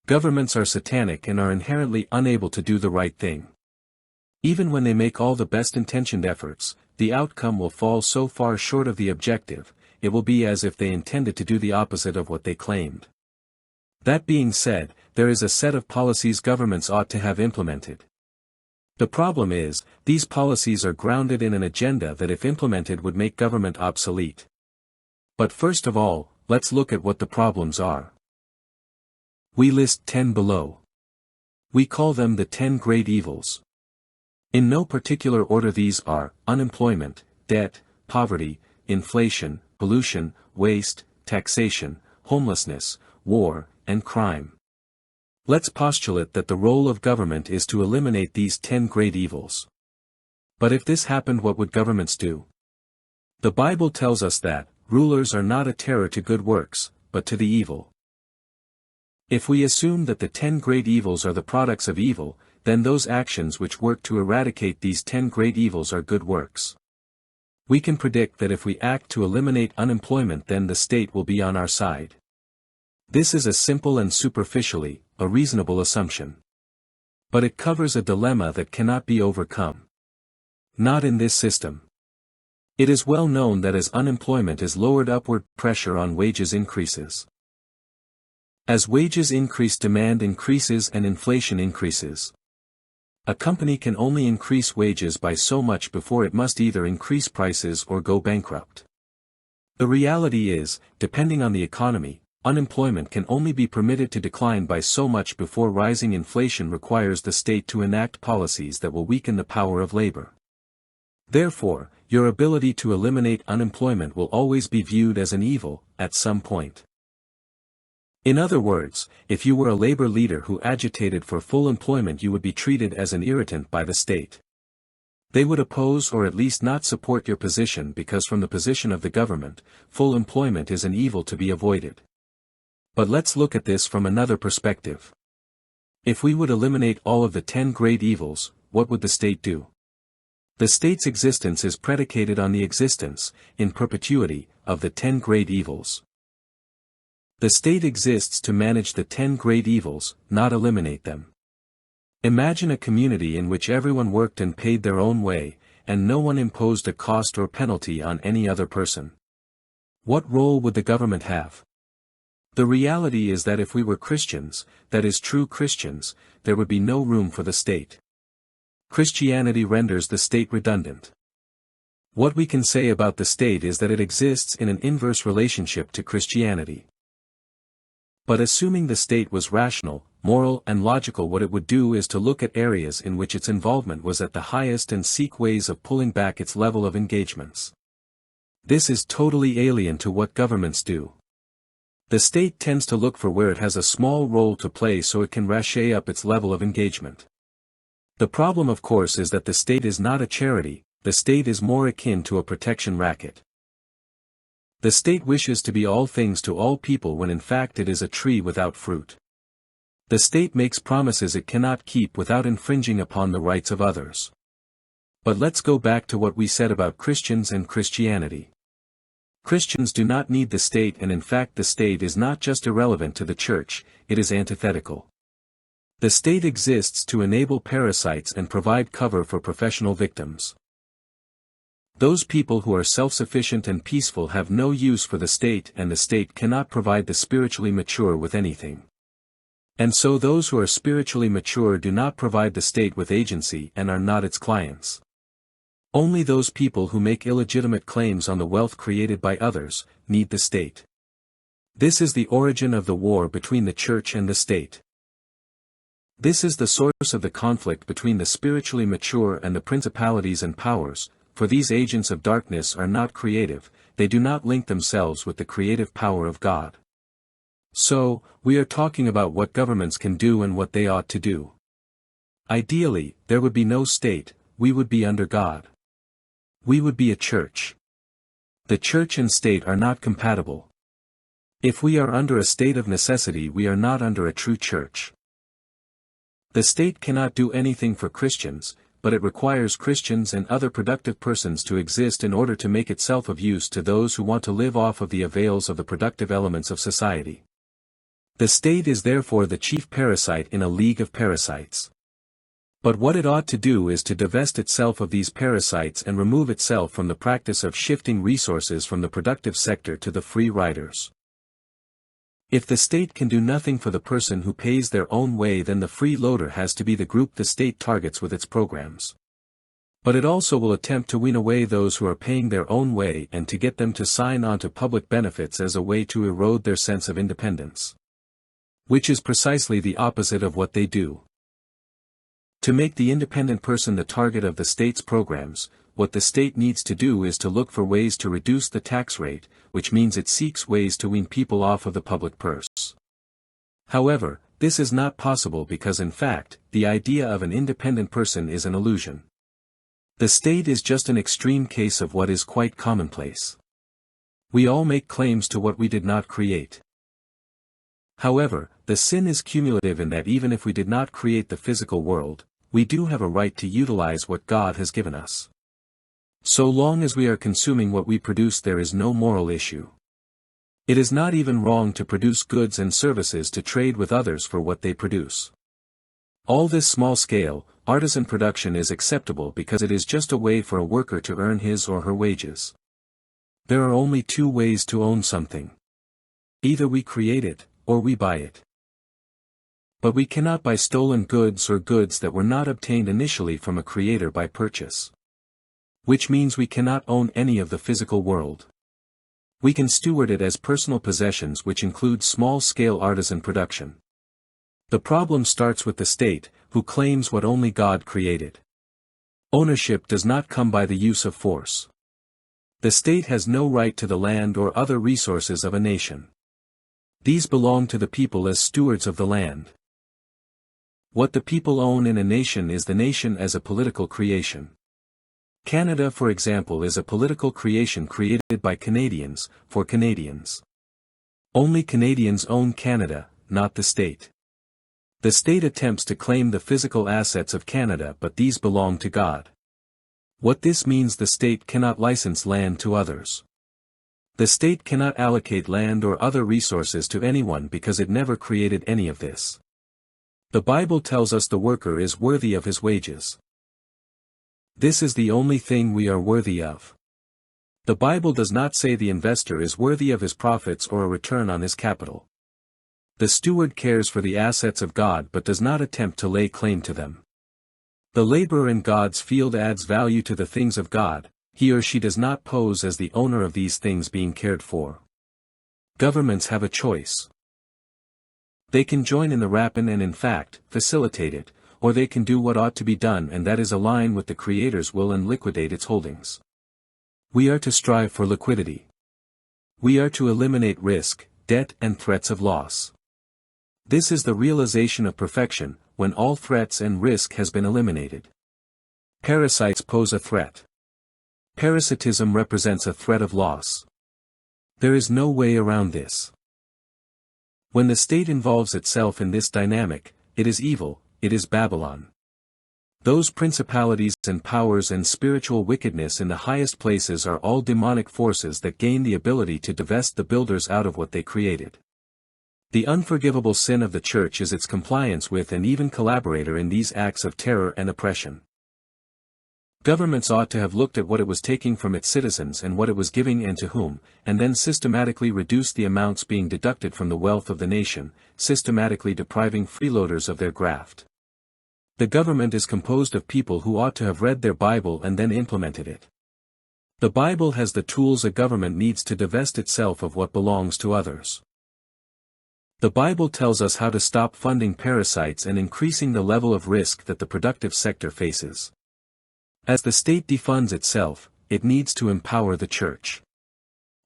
Governments are satanic and are inherently unable to do the right thing. Even when they make all the best-intentioned efforts, the outcome will fall so far short of the objective, it will be as if they intended to do the opposite of what they claimed. That being said, there is a set of policies governments ought to have implemented. The problem is, these policies are grounded in an agenda that if implemented would make government obsolete. But first of all, let's look at what the problems are. We list 10 below. We call them the 10 great evils. In no particular order these are: unemployment, debt, poverty, inflation, pollution, waste, taxation, homelessness, war, and crime. Let's postulate that the role of government is to eliminate these 10 great evils. But if this happened, what would governments do? The Bible tells us that rulers are not a terror to good works, but to the evil. If we assume that the 10 great evils are the products of evil, then those actions which work to eradicate these 10 great evils are good works. We can predict that if we act to eliminate unemployment, then the state will be on our side. This is a simple and superficially, a reasonable assumption. But it covers a dilemma that cannot be overcome. Not in this system. It is well known that as unemployment is lowered, upward pressure on wages increases. As wages increase, demand increases and inflation increases. A company can only increase wages by so much before it must either increase prices or go bankrupt. The reality is, depending on the economy, unemployment can only be permitted to decline by so much before rising inflation requires the state to enact policies that will weaken the power of labor. Therefore, your ability to eliminate unemployment will always be viewed as an evil, at some point. In other words, if you were a labor leader who agitated for full employment, you would be treated as an irritant by the state. They would oppose or at least not support your position because from the position of the government, full employment is an evil to be avoided. But let's look at this from another perspective. If we would eliminate all of the 10 great evils, what would the state do? The state's existence is predicated on the existence, in perpetuity, of the 10 great evils. The state exists to manage the 10 great evils, not eliminate them. Imagine a community in which everyone worked and paid their own way, and no one imposed a cost or penalty on any other person. What role would the government have? The reality is that if we were Christians, that is true Christians, there would be no room for the state. Christianity renders the state redundant. What we can say about the state is that it exists in an inverse relationship to Christianity. But assuming the state was rational, moral and logical, what it would do is to look at areas in which its involvement was at the highest and seek ways of pulling back its level of engagements. This is totally alien to what governments do. The state tends to look for where it has a small role to play so it can ratchet up its level of engagement. The problem, of course, is that the state is not a charity, the state is more akin to a protection racket. The state wishes to be all things to all people when in fact it is a tree without fruit. The state makes promises it cannot keep without infringing upon the rights of others. But let's go back to what we said about Christians and Christianity. Christians do not need the state, and in fact the state is not just irrelevant to the church, it is antithetical. The state exists to enable parasites and provide cover for professional victims. Those people who are self-sufficient and peaceful have no use for the state, and the state cannot provide the spiritually mature with anything. And so those who are spiritually mature do not provide the state with agency and are not its clients. Only those people who make illegitimate claims on the wealth created by others need the state. This is the origin of the war between the church and the state. This is the source of the conflict between the spiritually mature and the principalities and powers, for these agents of darkness are not creative, they do not link themselves with the creative power of God. So, we are talking about what governments can do and what they ought to do. Ideally, there would be no state, we would be under God. We would be a church. The church and state are not compatible. If we are under a state of necessity, we are not under a true church. The state cannot do anything for Christians, but it requires Christians and other productive persons to exist in order to make itself of use to those who want to live off of the avails of the productive elements of society. The state is therefore the chief parasite in a league of parasites. But what it ought to do is to divest itself of these parasites and remove itself from the practice of shifting resources from the productive sector to the free riders. If the state can do nothing for the person who pays their own way, then the freeloader has to be the group the state targets with its programs. But it also will attempt to wean away those who are paying their own way and to get them to sign on to public benefits as a way to erode their sense of independence. Which is precisely the opposite of what they do. To make the independent person the target of the state's programs, what the state needs to do is to look for ways to reduce the tax rate, which means it seeks ways to wean people off of the public purse. However, this is not possible because in fact, the idea of an independent person is an illusion. The state is just an extreme case of what is quite commonplace. We all make claims to what we did not create. However, the sin is cumulative in that even if we did not create the physical world, we do have a right to utilize what God has given us. So long as we are consuming what we produce, there is no moral issue. It is not even wrong to produce goods and services to trade with others for what they produce. All this small-scale, artisan production is acceptable because it is just a way for a worker to earn his or her wages. There are only two ways to own something. Either we create it, or we buy it. But we cannot buy stolen goods or goods that were not obtained initially from a creator by purchase. Which means we cannot own any of the physical world. We can steward it as personal possessions, which include small-scale artisan production. The problem starts with the state, who claims what only God created. Ownership does not come by the use of force. The state has no right to the land or other resources of a nation. These belong to the people as stewards of the land. What the people own in a nation is the nation as a political creation. Canada, for example, is a political creation created by Canadians, for Canadians. Only Canadians own Canada, not the state. The state attempts to claim the physical assets of Canada, but these belong to God. What this means: the state cannot license land to others. The state cannot allocate land or other resources to anyone because it never created any of this. The Bible tells us the worker is worthy of his wages. This is the only thing we are worthy of. The Bible does not say the investor is worthy of his profits or a return on his capital. The steward cares for the assets of God but does not attempt to lay claim to them. The laborer in God's field adds value to the things of God. He or she does not pose as the owner of these things being cared for. Governments have a choice. They can join in the rapine and in fact, facilitate it, or they can do what ought to be done, and that is align with the Creator's will and liquidate its holdings. We are to strive for liquidity. We are to eliminate risk, debt and threats of loss. This is the realization of perfection, when all threats and risk has been eliminated. Parasites pose a threat. Parasitism represents a threat of loss. There is no way around this. When the state involves itself in this dynamic, it is evil, it is Babylon. Those principalities and powers and spiritual wickedness in the highest places are all demonic forces that gain the ability to divest the builders out of what they created. The unforgivable sin of the church is its compliance with and even collaborator in these acts of terror and oppression. Governments ought to have looked at what it was taking from its citizens and what it was giving and to whom, and then systematically reduced the amounts being deducted from the wealth of the nation, systematically depriving freeloaders of their graft. The government is composed of people who ought to have read their Bible and then implemented it. The Bible has the tools a government needs to divest itself of what belongs to others. The Bible tells us how to stop funding parasites and increasing the level of risk that the productive sector faces. As the state defunds itself, it needs to empower the church.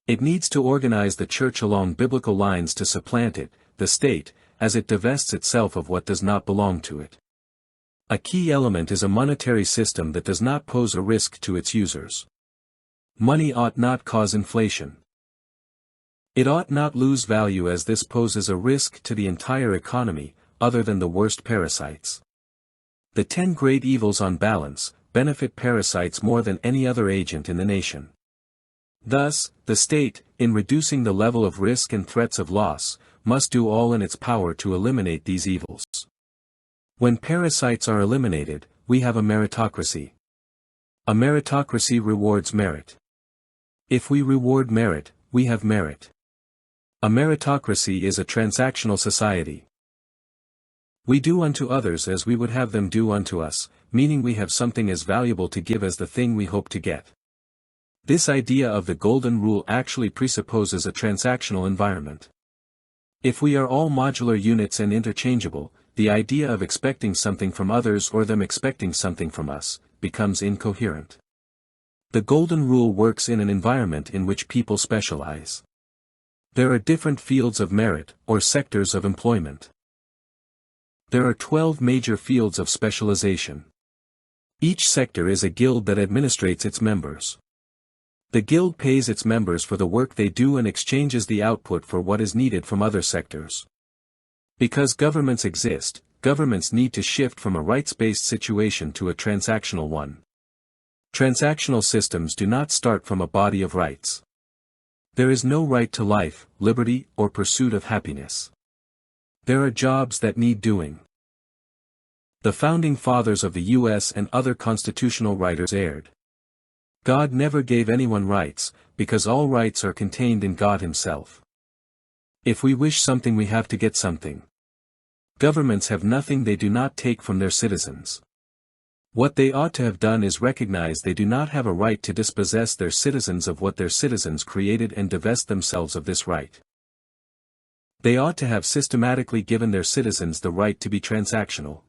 It needs to organize the church along biblical lines to supplant it, the state, as it divests itself of what does not belong to it. A key element is a monetary system that does not pose a risk to its users. Money ought not cause inflation. It ought not lose value, as this poses a risk to the entire economy, other than the worst parasites. The 10 great evils on balance benefit parasites more than any other agent in the nation. Thus, the state, in reducing the level of risk and threats of loss, must do all in its power to eliminate these evils. When parasites are eliminated, we have a meritocracy. A meritocracy rewards merit. If we reward merit, we have merit. A meritocracy is a transactional society. We do unto others as we would have them do unto us, meaning we have something as valuable to give as the thing we hope to get. This idea of the golden rule actually presupposes a transactional environment. If we are all modular units and interchangeable, the idea of expecting something from others or them expecting something from us becomes incoherent. The golden rule works in an environment in which people specialize. There are different fields of merit, or sectors of employment. There are 12 major fields of specialization. Each sector is a guild that administrates its members. The guild pays its members for the work they do and exchanges the output for what is needed from other sectors. Because governments exist, governments need to shift from a rights-based situation to a transactional one. Transactional systems do not start from a body of rights. There is no right to life, liberty, or pursuit of happiness. There are jobs that need doing. The founding fathers of the U.S. and other constitutional writers erred. God never gave anyone rights, because all rights are contained in God Himself. If we wish something, we have to get something. Governments have nothing they do not take from their citizens. What they ought to have done is recognize they do not have a right to dispossess their citizens of what their citizens created and divest themselves of this right. They ought to have systematically given their citizens the right to be transactional.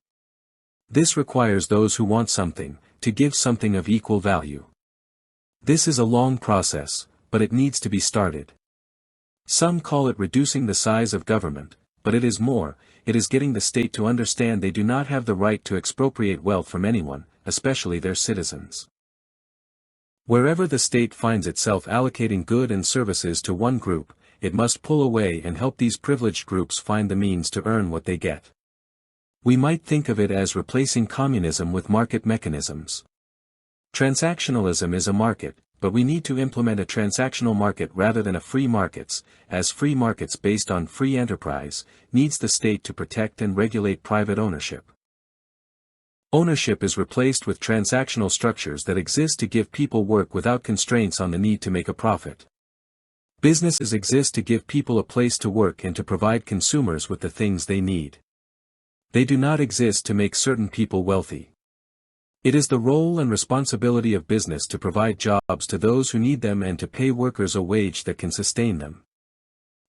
This requires those who want something, to give something of equal value. This is a long process, but it needs to be started. Some call it reducing the size of government, but it is more, it is getting the state to understand they do not have the right to expropriate wealth from anyone, especially their citizens. Wherever the state finds itself allocating goods and services to one group, it must pull away and help these privileged groups find the means to earn what they get. We might think of it as replacing communism with market mechanisms. Transactionalism is a market, but we need to implement a transactional market rather than a free markets, as free markets based on free enterprise, needs the state to protect and regulate private ownership. Ownership is replaced with transactional structures that exist to give people work without constraints on the need to make a profit. Businesses exist to give people a place to work and to provide consumers with the things they need. They do not exist to make certain people wealthy. It is the role and responsibility of business to provide jobs to those who need them and to pay workers a wage that can sustain them.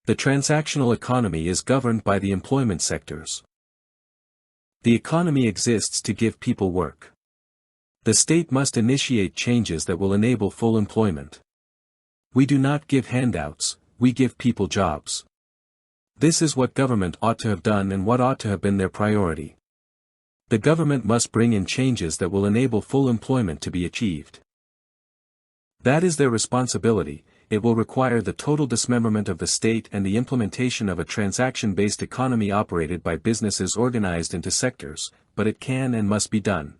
The transactional economy is governed by the employment sectors. The economy exists to give people work. The state must initiate changes that will enable full employment. We do not give handouts, we give people jobs. This is what government ought to have done and what ought to have been their priority. The government must bring in changes that will enable full employment to be achieved. That is their responsibility. It will require the total dismemberment of the state and the implementation of a transaction-based economy operated by businesses organized into sectors, but it can and must be done.